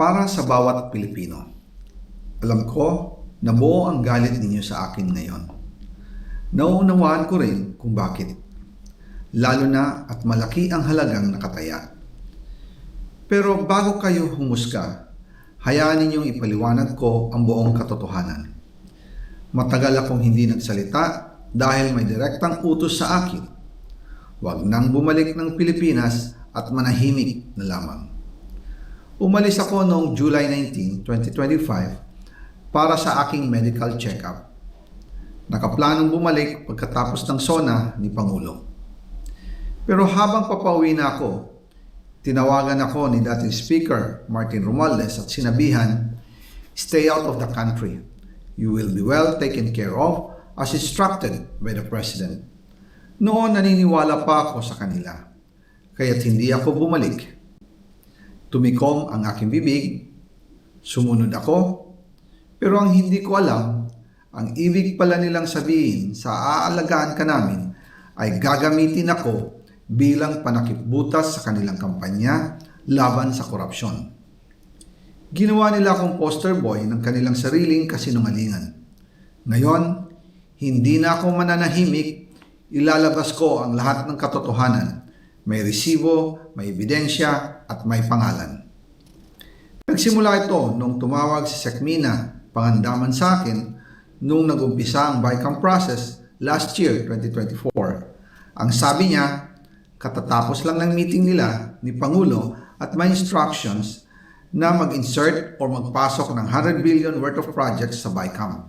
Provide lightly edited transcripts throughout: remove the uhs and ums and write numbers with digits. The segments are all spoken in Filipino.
Para sa bawat Pilipino, alam ko na buo ang galit ninyo sa akin ngayon. Nauunawaan ko rin kung bakit, lalo na at malaki ang halagang nakataya. Pero bago kayo humusga, hayaan ninyong ipaliwanag ko ang buong katotohanan. Matagal akong hindi nagsalita dahil may direktang utos sa akin. Huwag nang bumalik ng Pilipinas at manahimik na lamang. Umalis ako noong July 19, 2025 para sa aking medical check-up. Nakaplanong bumalik pagkatapos ng SONA ni Pangulo. Pero habang papauwi na ako, tinawagan ako ni dating Speaker Martin Romualdez at sinabihan, "Stay out of the country. You will be well taken care of as instructed by the President." Noon naniniwala pa ako sa kanila, kaya't hindi ako bumalik. Tumikom ang aking bibig, sumunod ako, pero ang hindi ko alam, ang ibig pala nilang sabihin sa aalagaan ka namin ay gagamitin ako bilang panakipbutas sa kanilang kampanya laban sa korupsyon. Ginawa nila akong poster boy ng kanilang sariling kasinungalingan. Ngayon, hindi na ako mananahimik, ilalabas ko ang lahat ng katotohanan. May resibo, may ebidensya, at may pangalan. Nagsimula ito nung tumawag si Sekmina Pangandaman sa akin nung nag-umpisa ang BICAM process last year, 2024. Ang sabi niya, katatapos lang ng meeting nila ni Pangulo at may instructions na mag-insert o magpasok ng 100 billion worth of projects sa BICAM.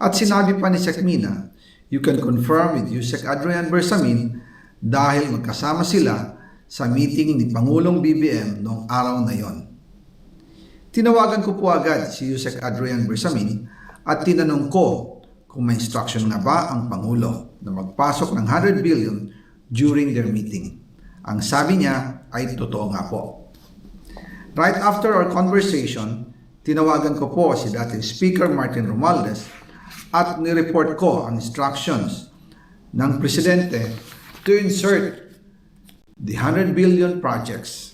At sinabi pa ni Sekmina, you can confirm with Yusek Adrian Bersamin dahil magkasama sila sa meeting ni Pangulong BBM noong araw na yon. Tinawagan ko po agad si Yusek Adrian Bersamin at tinanong ko kung may instruction nga ba ang Pangulo na magpasok ng 100 billion during their meeting. Ang sabi niya ay totoo nga po. Right after our conversation, tinawagan ko po si dating Speaker Martin Romualdez at nireport ko ang instructions ng Presidente to insert the 100 billion projects.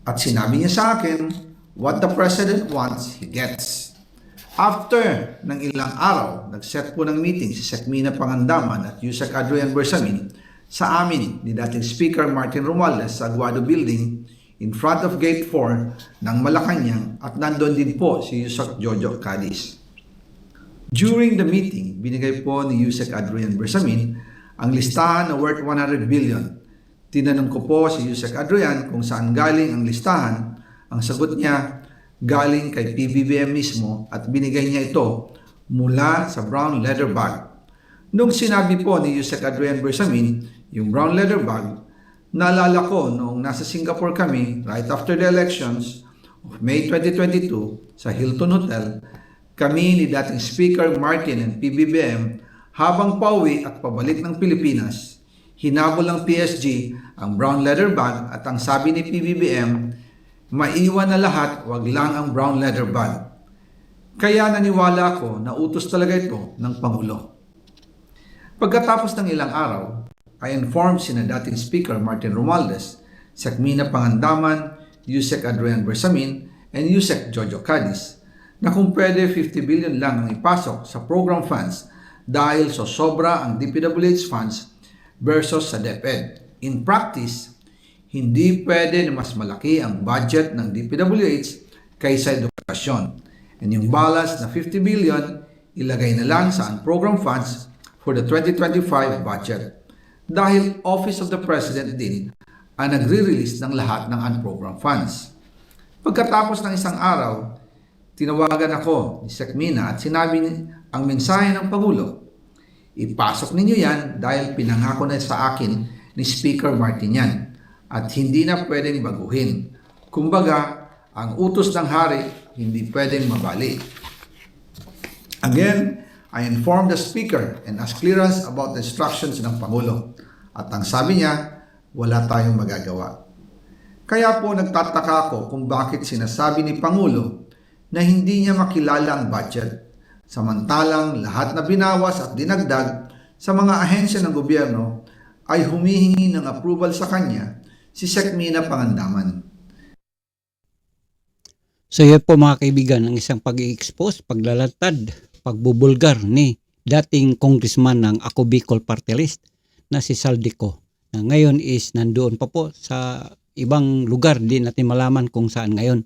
At sinabi niya sa akin, what the President wants, he gets. After ng ilang araw, nag-set po ng meeting si Sekmina Pangandaman at Yusek Adrian Bersamin sa amin ni dating Speaker Martin Romualdez sa Aguado Building in front of Gate 4 ng Malacanang at nandun din po si Yusek Jojo Cadiz. During the meeting, binigay po ni Yusek Adrian Bersamin ang listahan na worth 100 billion. Tinanong ko po si Yusek Adrian kung saan galing ang listahan. Ang sagot niya, galing kay PBBM mismo at binigay niya ito mula sa brown leather bag. Nung sinabi po ni Yusek Adrian Bersamin yung brown leather bag, naalala ko noong nasa Singapore kami right after the elections of May 2022 sa Hilton Hotel, kami ni dating Speaker Martin and PBBM habang pauwi at pabalik ng Pilipinas, hinabol ng PSG ang brown leather bag at ang sabi ni PBBM, maiwan na lahat, wag lang ang brown leather bag. Kaya naniwala ako na utos talaga ito ng Pangulo. Pagkatapos ng ilang araw, I informed sina dating Speaker Martin Romualdez, Sekmina Pangandaman, Yusek Adrian Bersamin, and Yusek Jojo Cadiz na kung pwede 50 billion lang ang ipasok sa program funds dahil so sobra ang DPWH funds versus sa DepEd. In practice, hindi pwede na mas malaki ang budget ng DPWH kaysa edukasyon. And yung balance na 50 billion, ilagay na lang sa program funds for the 2025 budget. Dahil Office of the President din ang nagre-release ng lahat ng unprogrammed funds. Pagkatapos ng isang araw, tinawagan ako ni Sekmina at sinabi ang mensahe ng Pangulo, ipasok ninyo yan dahil pinangako na sa akin ni Speaker Martin yan at hindi na pwedeng baguhin. Kumbaga, ang utos ng hari hindi pwedeng mabali. Again, I informed the Speaker and asked clearance about the instructions ng Pangulo. At ang sabi niya, wala tayong magagawa. Kaya po nagtataka ako kung bakit sinasabi ni Pangulo na hindi niya makilala ang budget. Samantalang lahat na binawas at dinagdag sa mga ahensya ng gobyerno ay humihingi ng approval sa kanya si Sekmina Pangandaman. So yun po mga kaibigan, ang isang pag-i-expose, paglalantad, pagbubulgar ni dating congressman ng Ako Bicol Party List na si Saldico, na ngayon is nandoon pa po sa ibang lugar, di natin malaman kung saan ngayon.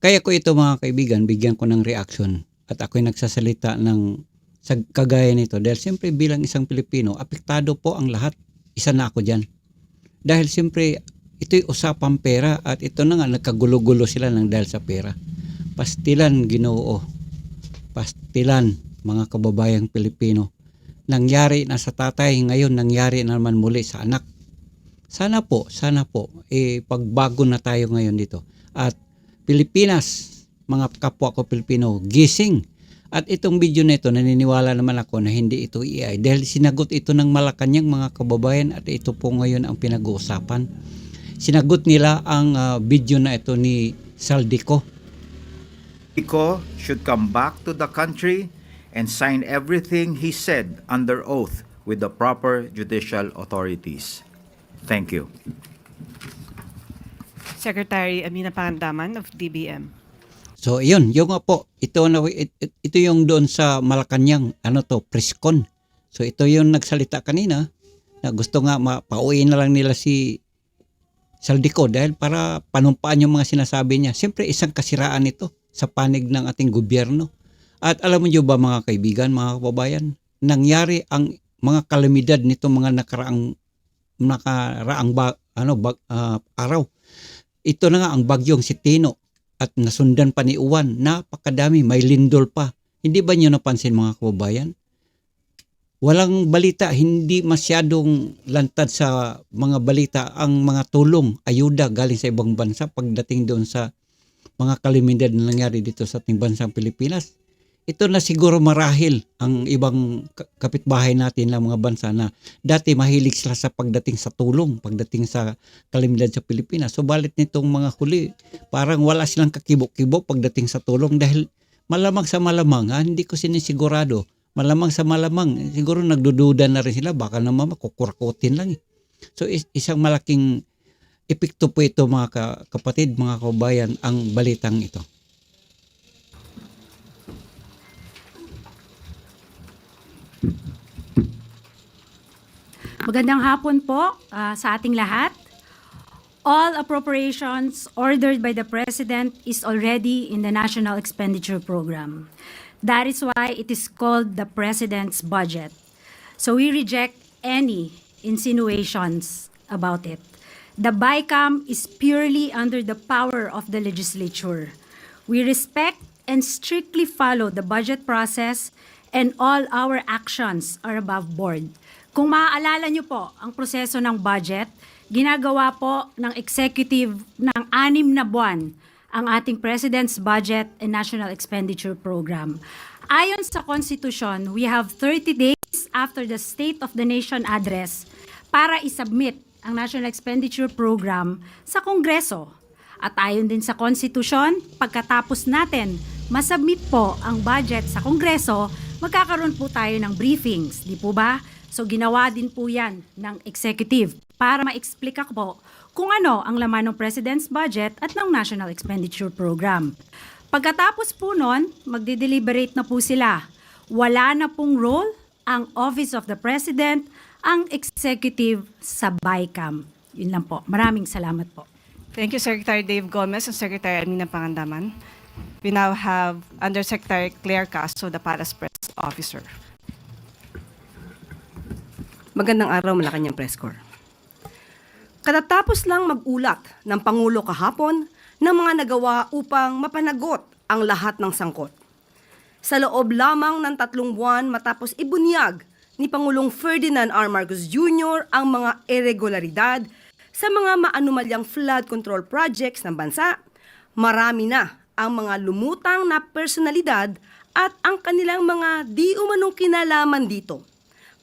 Kaya ko ito mga kaibigan, bigyan ko ng reaction at ako'y nagsasalita ng sa kagaya nito dahil siyempre bilang isang Pilipino, apektado po ang lahat. Isa na ako dyan. Dahil siyempre ito'y usapang pera at ito na nga nagkagulo-gulo sila ng dahil sa pera. Pastilan Ginoo, pastilan mga kababayang Pilipino. Nangyari na sa tatay, ngayon nangyari na naman muli sa anak. Sana po, pagbago na tayo ngayon dito. At Pilipinas, mga kapwa ko Pilipino, gising. At itong video na ito, naniniwala naman ako na hindi ito AI dahil sinagot ito ng Malacanang mga kababayan at ito po ngayon ang pinag-uusapan. Sinagot nila ang video na ito ni Saldico. Saldico should come back to the country and sign everything he said under oath with the proper judicial authorities. Thank you. Secretary Amina Pangandaman of DBM. So yun, yung nga po, ito yung doon sa Malacanang, Priscon. So ito yung nagsalita kanina na gusto nga pauwiin na lang nila si Saldico dahil para panumpaan yung mga sinasabi niya. Siyempre isang kasiraan ito sa panig ng ating gobyerno. At alam mo nyo ba mga kaibigan, mga kababayan, nangyari ang mga kalamidad nito mga nakaraang araw. Ito na nga ang bagyong si Tino at nasundan pa ni Uwan. Napakadami, may lindol pa. Hindi ba nyo napansin mga kababayan? Walang balita, hindi masyadong lantad sa mga balita ang mga tulong, ayuda galing sa ibang bansa pagdating doon sa mga kalamidad na nangyari dito sa ating bansang Pilipinas. Ito na siguro marahil ang ibang kapitbahay natin na mga bansa na dati mahilig sila sa pagdating sa tulong, pagdating sa kalamidad sa Pilipinas. Subalit nitong mga huli, parang wala silang kakibo-kibo pagdating sa tulong dahil malamang sa malamang, hindi ko sinisigurado, malamang sa malamang, siguro nagdududa na rin sila, baka naman makukurakutin lang. So isang malaking epekto po ito mga kapatid, mga kababayan, ang balitang ito. Magandang hapon po sa ating lahat. All appropriations ordered by the President is already in the National Expenditure Program. That is why it is called the President's Budget. So we reject any insinuations about it. The BICAM is purely under the power of the legislature. We respect and strictly follow the budget process and all our actions are above board. Kung maaalala niyo po ang proseso ng budget, ginagawa po ng executive ng 6 na buwan ang ating President's Budget and National Expenditure Program. Ayon sa Constitution, we have 30 days after the State of the Nation Address para isubmit ang National Expenditure Program sa Kongreso. At ayon din sa Constitution, pagkatapos natin masubmit po ang budget sa Kongreso, magkakaroon po tayo ng briefings, di po ba? So ginawa din po yan ng executive para ma-explica po kung ano ang laman ng President's Budget at ng National Expenditure Program. Pagkatapos po nun, magde-deliberate na po sila. Wala na pong role ang Office of the President, ang executive sa BICAM. Yun lang po. Maraming salamat po. Thank you, Secretary Dave Gomez and Secretary Amina Pangandaman. We now have Undersecretary Claire Castro, the Palace Press Officer. Magandang araw, Malacanang Press Corps. Katatapos lang mag-ulat ng Pangulo kahapon ng mga nagawa upang mapanagot ang lahat ng sangkot. Sa loob lamang ng 3 buwan matapos ibunyag ni Pangulong Ferdinand R. Marcos Jr. ang mga irregularidad sa mga maanumalyang flood control projects ng bansa, marami na ang mga lumutang na personalidad at ang kanilang mga di umanong kinalaman dito.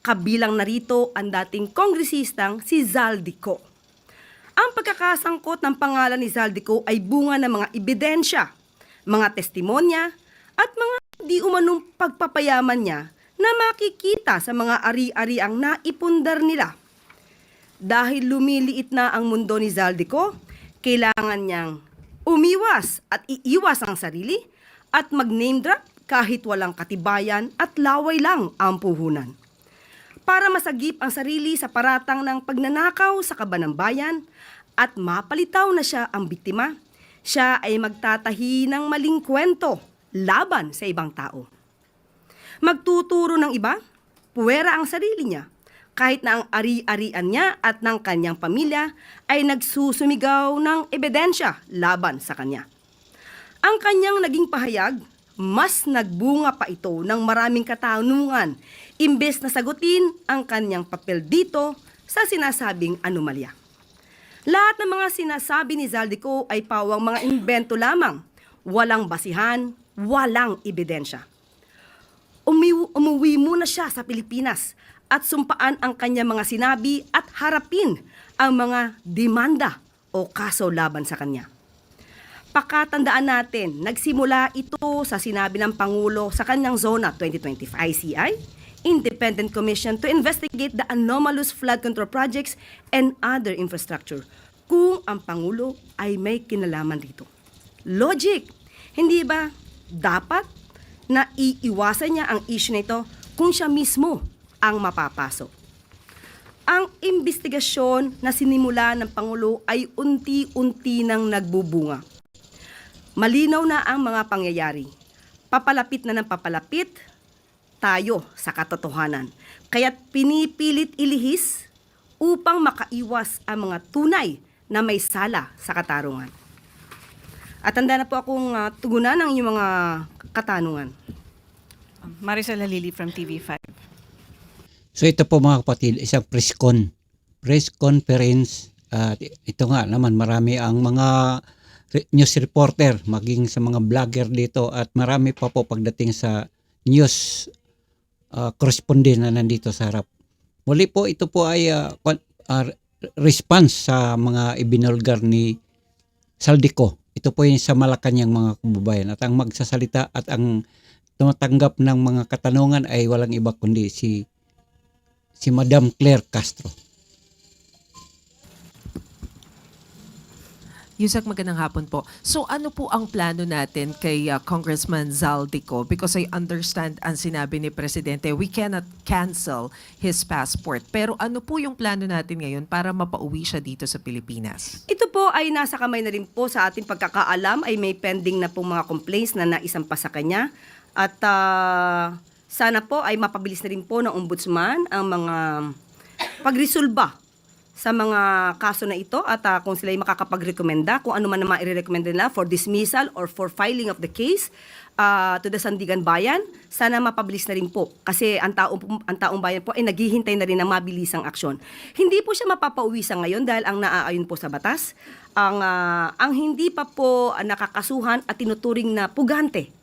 Kabilang narito ang dating kongresistang si Zaldico. Ang pagkakasangkot ng pangalan ni Zaldico ay bunga ng mga ebidensya, mga testimonya, at mga di umanong pagpapayaman niya na makikita sa mga ari-ariang naipundar nila. Dahil lumiliit na ang mundo ni Zaldico, kailangan niyang Umiwas at iiwas ang sarili at mag-name drop kahit walang katibayan at laway lang ang puhunan. Para masagip ang sarili sa paratang ng pagnanakaw sa kaban ng bayan at mapalitaw na siya ang biktima, siya ay magtatahi ng maling kwento laban sa ibang tao. Magtuturo ng iba, puwera ang sarili niya, kahit na ang ari-arian niya at ng kanyang pamilya ay nagsusumigaw ng ebidensya laban sa kanya. Ang kanyang naging pahayag, mas nagbunga pa ito ng maraming katanungan imbes na sagutin ang kanyang papel dito sa sinasabing anomalya. Lahat ng mga sinasabi ni Zaldico ay pawang mga imbento lamang, walang basihan, walang ebidensya. Umuwi muna siya sa Pilipinas at sumpaan ang kanyang mga sinabi at harapin ang mga demanda o kaso laban sa kanya. Pakatandaan natin, nagsimula ito sa sinabi ng Pangulo sa kanyang Zona 2025 ICI, Independent Commission to investigate the anomalous flood control projects and other infrastructure, kung ang Pangulo ay may kinalaman dito. Logic, hindi ba dapat na iiwasan niya ang issue nito kung siya mismo ang mapapasok? Ang investigasyon na sinimula ng Pangulo ay unti-unti nang nagbubunga. Malinaw na ang mga pangyayari. Papalapit na ng papalapit tayo sa katotohanan. Kaya't pinipilit ilihis upang makaiwas ang mga tunay na may sala sa katarungan. At handa na po akong tugunan ang inyong mga katanungan. Maricel Halili from TV5. So ito po mga kapatid, isang press conference. Ito nga naman, marami ang mga news reporter, maging sa mga vlogger dito, at marami pa po pagdating sa news correspondent na nandito sa harap. Muli po, ito po ay response sa mga ibinulgar ni Zaldico. Ito po yung sa Malacanang mga kababayan. At ang magsasalita at ang tumatanggap ng mga katanungan ay walang iba kundi si Madam Claire Castro. Yusek, magandang hapon po. So ano po ang plano natin kay Congressman Zaldico? Because I understand ang sinabi ni Presidente, we cannot cancel his passport. Pero ano po yung plano natin ngayon para mapauwi siya dito sa Pilipinas? Ito po ay nasa kamay na rin po sa ating pagkakaalam, ay may pending na po mga complaints na naisampa sa kanya. At sana po ay mapabilis na rin po ng ombudsman ang mga pagresolba sa mga kaso na ito at kung sila ay makakapag-rekomenda, kung ano man naman i-recommend nila for dismissal or for filing of the case to the Sandigan Bayan, sana mapabilis na rin po. Kasi ang taong bayan po ay naghihintay na rin ng mabilisang aksyon. Hindi po siya mapapauwi sa ngayon dahil ang naaayon po sa batas, ang hindi pa po nakakasuhan at tinuturing na pugante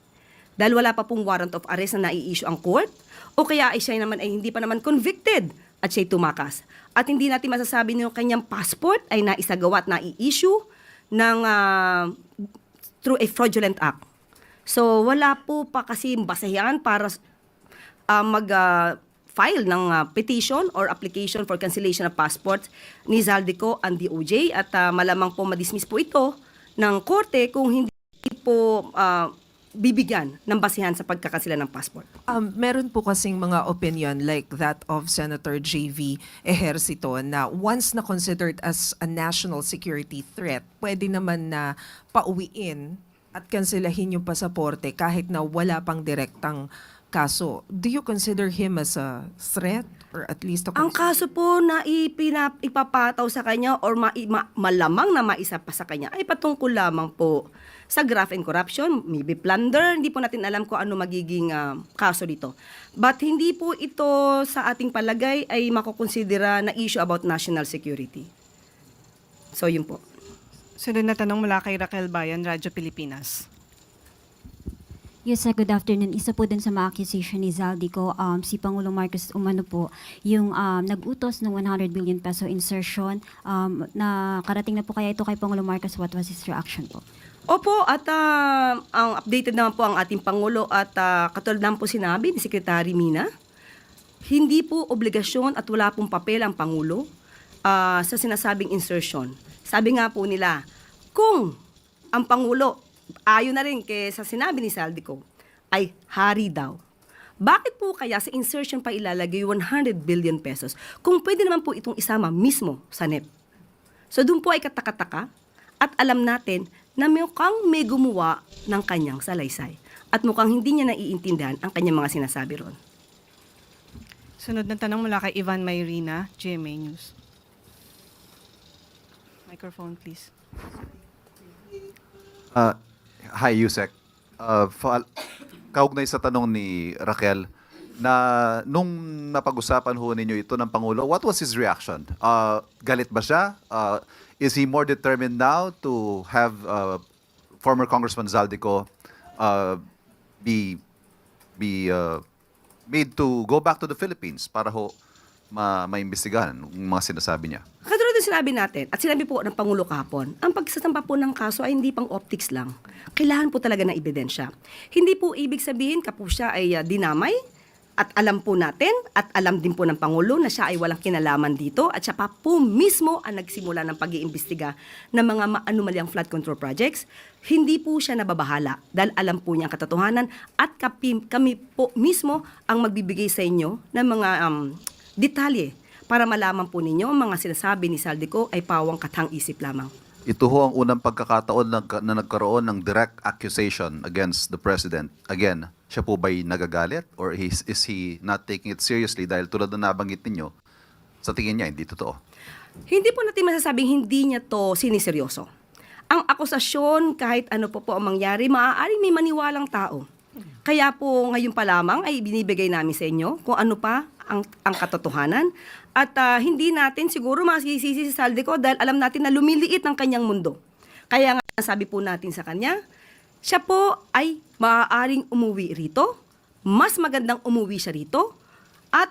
dahil wala pa pong warrant of arrest na nai-issue ang court, o kaya ay siya naman ay hindi pa naman convicted at siya'y tumakas. At hindi natin masasabi na yung kanyang passport ay naisagawa at nai-issue ng, through a fraudulent act. So wala po pa kasi basehan para mag-file ng petition or application for cancellation of passport ni Zaldico and DOJ at malamang po madismiss po ito ng korte kung hindi po bibigyan ng basihan sa pagkakansela ng passport. Meron po kasing mga opinion like that of Senator J.V. Ejercito na once na considered as a national security threat, pwede naman na pauwiin at kanselahin yung pasaporte kahit na wala pang direktang kaso. Do you consider him as a threat or at least a Ang kaso po na ipapataw sa kanya or malamang na maisa pa sa kanya ay patungkol lamang po sa graft and corruption, maybe plunder, hindi po natin alam kung ano magiging kaso dito. But hindi po ito sa ating palagay ay makukonsidera na issue about national security. So yun po. Sunod na tanong mula kay Raquel Bayan, Radyo Pilipinas. Yes, sir. Good afternoon. Isa po din sa mga accusation ni Zaldico, si Pangulong Marcos umano po, yung nag-utos ng 100 billion peso insertion, na karating na po kaya ito kay Pangulong Marcos. What was his reaction po? Opo, at ang updated naman po ang ating Pangulo at katulad naman po sinabi ni Secretary Mina, hindi po obligasyon at wala pong papel ang Pangulo sa sinasabing insertion. Sabi nga po nila, kung ang Pangulo, ayon na rin sa sinabi ni Saldico, ay hari daw. Bakit po kaya sa insertion pa ilalagay 100 billion pesos kung pwede naman po itong isama mismo sa NEP? So doon po ay kataka-taka at alam natin na mukhang may gumawa ng kanyang salaysay at mukhang hindi niya naiintindihan ang kanyang mga sinasabi ron. Sunod na tanong mula kay Ivan Mayrina, GMA News. Microphone, please. Hi, Yusek. Kaugnay sa tanong ni Raquel, na nung napag-usapan ho ninyo ito ng Pangulo, what was his reaction? Galit ba siya? Is he more determined now to have former Congressman Zaldico be made to go back to the Philippines para ho maimbestigahan yung mga sinasabi niya? Katulad din sinabi natin, at sinabi po ng Pangulo kahapon, ang pagsasampa po ng kaso ay hindi pang optics lang. Kailangan po talaga ng ebidensya. Hindi po ibig sabihin po siya ay dinamay, at alam po natin, at alam din po ng Pangulo na siya ay walang kinalaman dito, at siya pa po mismo ang nagsimula ng pag-iimbestiga ng mga anomalyang flood control projects. Hindi po siya nababahala dahil alam po niya ang katotohanan at kami po mismo ang magbibigay sa inyo ng mga detalye para malaman po ninyo ang mga sinasabi ni Saldico ay pawang katang-isip lamang. Ito ho ang unang pagkakataon na nagkaroon ng direct accusation against the President. Again, siya po ba'y nagagalit? Or is he not taking it seriously dahil tulad na nabanggit ninyo, sa tingin niya hindi totoo? Hindi po natin masasabing hindi niya to siniseryoso. Ang akusasyon, kahit ano po ang mangyari, maaaring may maniwalang tao. Kaya po ngayon pa lamang ay binibigay namin sa inyo kung ano pa ang katotohanan. At hindi natin siguro masisisi si Saldico dahil alam natin na lumiliit ang kanyang mundo. Kaya nga sabi po natin sa kanya, siya po ay maaaring umuwi rito, mas magandang umuwi siya rito, at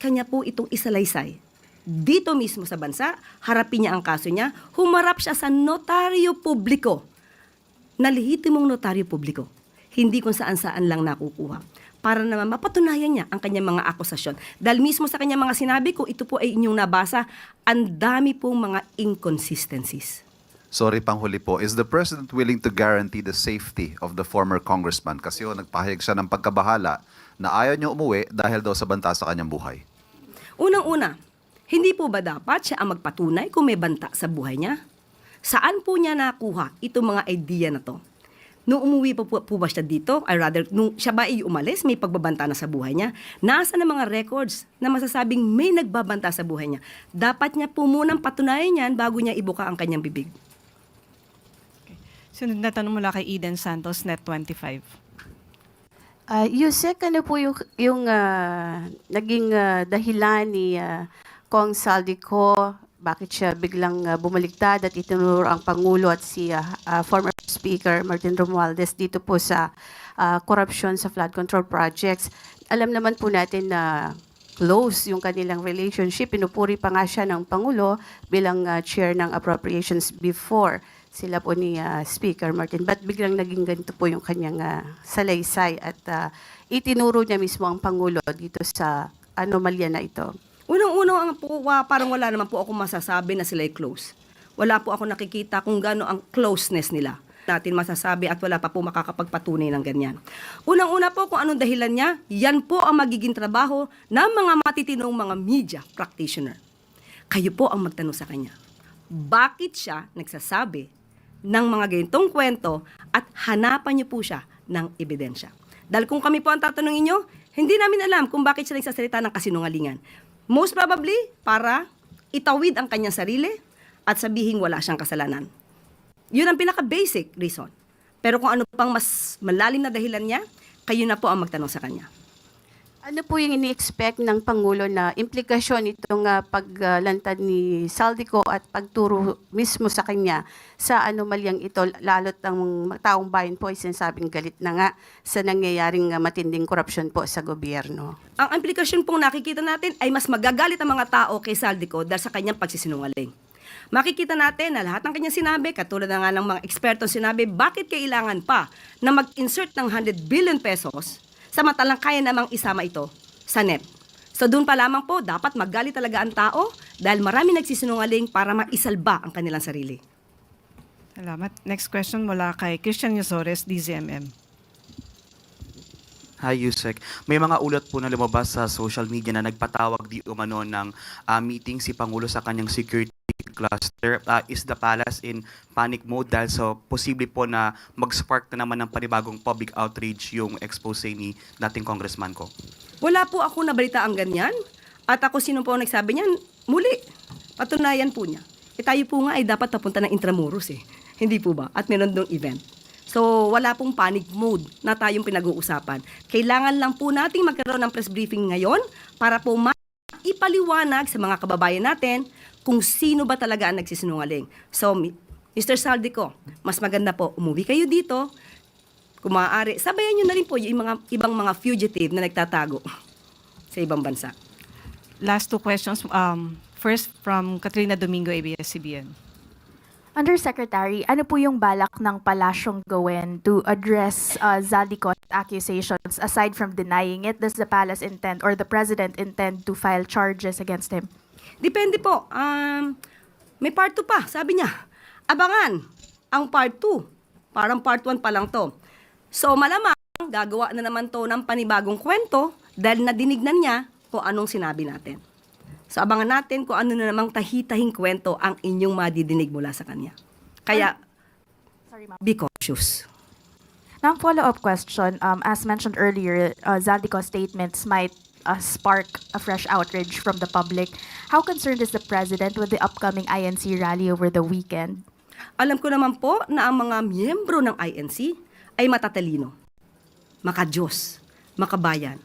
kanya po itong isalaysay. Dito mismo sa bansa, harapin niya ang kaso niya, humarap siya sa notaryo publiko, na lehitimong notaryo publiko, hindi kung saan-saan lang nakukuha, para naman mapatunayan niya ang kanyang mga akusasyon. Dahil mismo sa kanyang mga sinabi, kung ito po ay inyong nabasa, ang dami pong mga inconsistencies. Sorry, panghuli po. Is the President willing to guarantee the safety of the former congressman? Kasi nagpahayag siya ng pagkabahala na ayaw niya umuwi dahil daw sa banta sa kanyang buhay. Unang-una, hindi po ba dapat siya ang magpatunay kung may banta sa buhay niya? Saan po niya nakuha itong mga idea na to? Nung umuwi po ba siya dito, or rather, nung siya ba ay umalis, may pagbabanta na sa buhay niya, nasa na mga records na masasabing may nagbabanta sa buhay niya. Dapat niya po munang patunayan yan bago niya ibuka ang kanyang bibig. Sunod na tanong mula kay Eden Santos, Net 25. Yusek, ano po yung naging dahilan ni Kong Saldico, bakit siya biglang bumaliktad at itinuro ang Pangulo at si former Speaker Martin Romualdez dito po sa corruption sa flood control projects? Alam naman po natin na close yung kanilang relationship. Pinupuri pa nga siya ng Pangulo bilang chair ng appropriations before sila po ni Speaker Martin. Ba't biglang naging ganito po yung kanyang salaysay at itinuro niya mismo ang Pangulo dito sa anomalya na ito? Unang-unang po, parang wala naman po ako masasabi na sila'y close. Wala po ako nakikita kung gaano ang closeness nila. Natin masasabi at wala pa po makakapagpatunay ng ganyan. Unang-una po kung anong dahilan niya, yan po ang magiging trabaho ng mga matitinong mga media practitioner. Kayo po ang magtanong sa kanya. Bakit siya nagsasabi ng mga ganitong kwento at hanapan niyo po siya ng ebidensya? Dahil kung kami po ang tatanungin niyo, hindi namin alam kung bakit siya nagsasalita ng kasinungalingan. Most probably, para itawid ang kanyang sarili at sabihin wala siyang kasalanan. Yun ang pinaka-basic reason. Pero kung ano pang mas malalim na dahilan niya, kayo na po ang magtanong sa kanya. Ano po yung ini-expect ng Pangulo na implikasyon itong paglantad ni Saldico at pagturo mismo sa kanya sa anomalyang ito, lalo't ang taong bayan po ay sinasabing galit na nga sa nangyayaring matinding korupsyon po sa gobyerno? Ang implikasyon pong nakikita natin ay mas magagalit ang mga tao kay Saldico dahil sa kanyang pagsisinungaling. Makikita natin na lahat ng kanyang sinabi, katulad na nga ng mga ekspertong sinabi, bakit kailangan pa na mag-insert ng 100 billion pesos samantalang kaya namang isama ito sa NEP. So doon pa lamang po, dapat magalit talaga ang tao dahil marami nagsisinungaling para maisalba ang kanilang sarili. Salamat. Next question mula kay Christian Yosores, DZMM. Hi, Yusek. May mga ulat po na lumabas sa social media na nagpatawag di umano ng meeting si Pangulo sa kanyang security cluster. Is the palace in panic mode dahil so posible po na mag-spark na naman ng panibagong public outrage yung expose ni dating congressman ko? Wala po ako nabalita ang ganyan. At ako sino po ang nagsabi niyan, muli, patunayan po niya. Tayo po nga ay dapat papunta ng Intramuros Hindi po ba? At meron doong event. So, wala pong panic mode na tayong pinag-uusapan. Kailangan lang po nating magkaroon ng press briefing ngayon para po maipaliwanag sa mga kababayan natin kung sino ba talaga ang nagsisinungaling. So, Mr. Saldico, mas maganda po, umuwi kayo dito. Kung maaari, sabayan nyo na rin po yung ibang mga fugitive na nagtatago sa ibang bansa. Last two questions. First from Katrina Domingo, ABS-CBN. Undersecretary, ano po yung balak ng palasyong gawin to address Zaldico's accusations? Aside from denying it, does the palace intend or the president intend to file charges against him? Depende po. May part 2 pa, sabi niya. Abangan ang part 2. Parang part 1 pa lang to. So malamang gagawa na naman to ng panibagong kwento dahil nadinignan niya kung anong sinabi natin. So abangan natin kung ano na namang tahitahing kwento ang inyong madidinig mula sa kanya. Kaya, be cautious. Now, follow-up question. As mentioned earlier, Zaldico's statements might spark a fresh outrage from the public. How concerned is the president with the upcoming INC rally over the weekend? Alam ko naman po na ang mga miyembro ng INC ay matatalino, makadiyos, makabayan.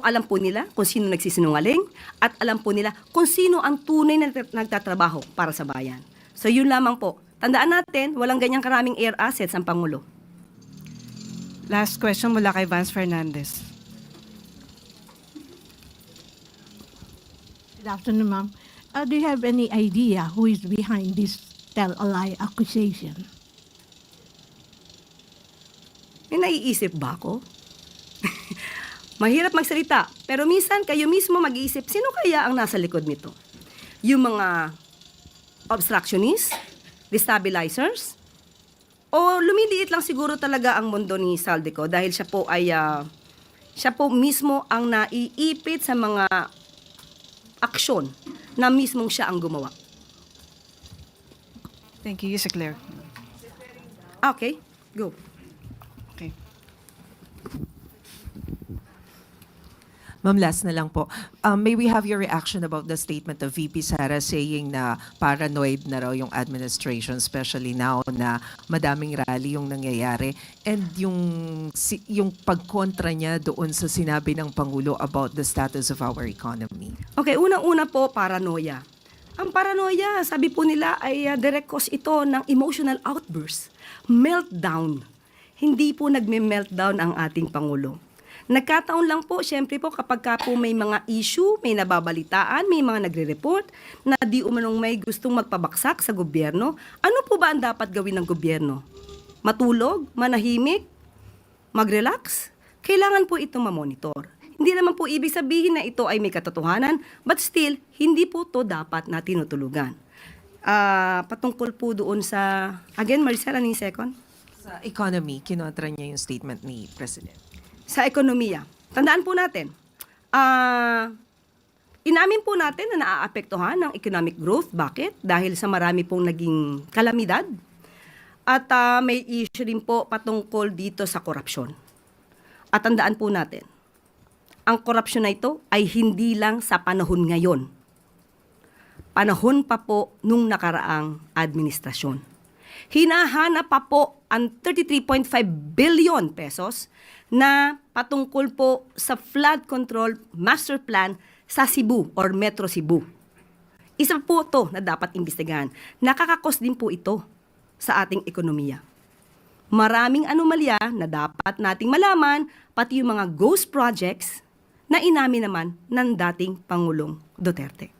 Alam po nila kung sino nagsisinungaling at alam po nila kung sino ang tunay na nagtatrabaho para sa bayan. So yun lamang po. Tandaan natin, walang ganyang karaming air assets ang Pangulo. Last question mula kay Vance Fernandez. Good afternoon, ma'am. Do you have any idea who is behind this tell-a-lie accusation? May naiisip ba ako? Mahirap magsalita, pero minsan kayo mismo mag-iisip, sino kaya ang nasa likod nito? Yung mga obstructionists, destabilizers, o lumiliit lang siguro talaga ang mundo ni Saldico dahil siya po mismo ang naiipit sa mga aksyon na mismong siya ang gumawa. Thank you, Yusek Claire. Okay, go. Okay. Ma'am, last na lang po. May we have your reaction about the statement of VP Sara saying na paranoid na raw yung administration, especially now na madaming rally yung nangyayari, and yung pagkontra niya doon sa sinabi ng Pangulo about the status of our economy? Okay, unang-una po, paranoia. Ang paranoia, sabi po nila, ay direct cause ito ng emotional outburst, meltdown. Hindi po nagme-meltdown ang ating Pangulo. Nagkataon lang po, syempre po, kapag ka po may mga issue, may nababalitaan, may mga nagre-report na di umanong may gustong magpabaksak sa gobyerno, ano po ba ang dapat gawin ng gobyerno? Matulog? Manahimik? Mag-relax? Kailangan po ito mamonitor. Hindi naman po ibig sabihin na ito ay may katotohanan, but still, hindi po to dapat na tinutulugan. Patungkol po doon sa, again, Maricel, ano yung second? Sa economy, kinontra niya yung statement ni President. Sa ekonomiya. Tandaan po natin, inamin po natin na naaapektuhan ng economic growth. Bakit? Dahil sa marami pong naging kalamidad. At may issue rin po patungkol dito sa korupsyon. At tandaan po natin, ang korupsyon na ito ay hindi lang sa panahon ngayon. Panahon pa po nung nakaraang administrasyon. Hinahanap pa po ang 33.5 billion pesos na patungkol po sa flood control master plan sa Cebu or Metro Cebu. Isa po ito na dapat imbestigahan. Nakakakos din po ito sa ating ekonomiya. Maraming anomalya na dapat nating malaman, pati yung mga ghost projects na inamin naman ng dating Pangulong Duterte.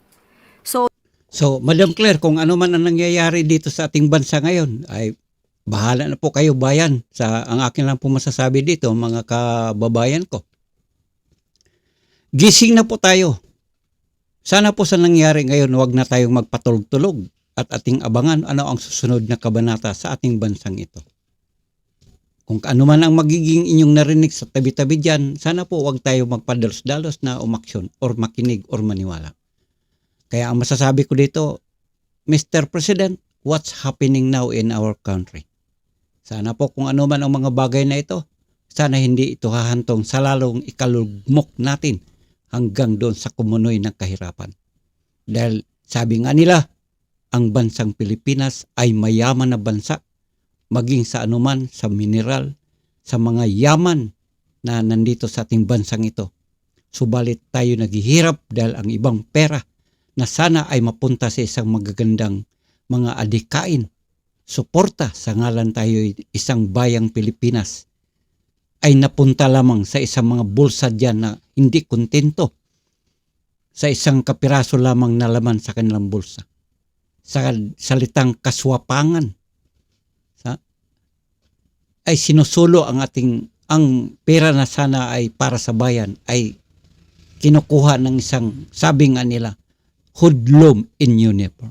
So, Madam Claire, kung ano man ang nangyayari dito sa ating bansa ngayon, ay bahala na po kayo bayan. Ang akin lang po masasabi dito, mga kababayan ko. Gising na po tayo. Sana po sa nangyari ngayon, huwag na tayong magpatulog-tulog. at ating abangan ano ang susunod na kabanata sa ating bansang ito. Kung ano man ang magiging inyong narinig sa tabi-tabi dyan, sana po huwag tayo magpadalos-dalos na umaksyon or makinig or maniwala. Kaya ang masasabi ko dito, Mr. President, what's happening now in our country? Sana po kung ano man ang mga bagay na ito, sana hindi ito hahantong sa lalong ikalugmok natin hanggang doon sa kumunoy ng kahirapan. Dahil sabi nga nila, ang bansang Pilipinas ay mayaman na bansa, maging sa anuman, sa mineral, sa mga yaman na nandito sa ating bansang ito. Subalit tayo naghihirap dahil ang ibang pera na sana ay mapunta sa isang magagandang mga adikain, suporta sa ngalan tayo isang bayang Pilipinas, ay napunta lamang sa isang mga bulsa dyan na hindi kontento sa isang kapiraso lamang na laman sa kanilang bulsa. Sa salitang kaswapangan, ay sinusulo ang pera na sana ay para sa bayan ay kinukuha ng isang, sabi nga nila, hoodlum in uniform.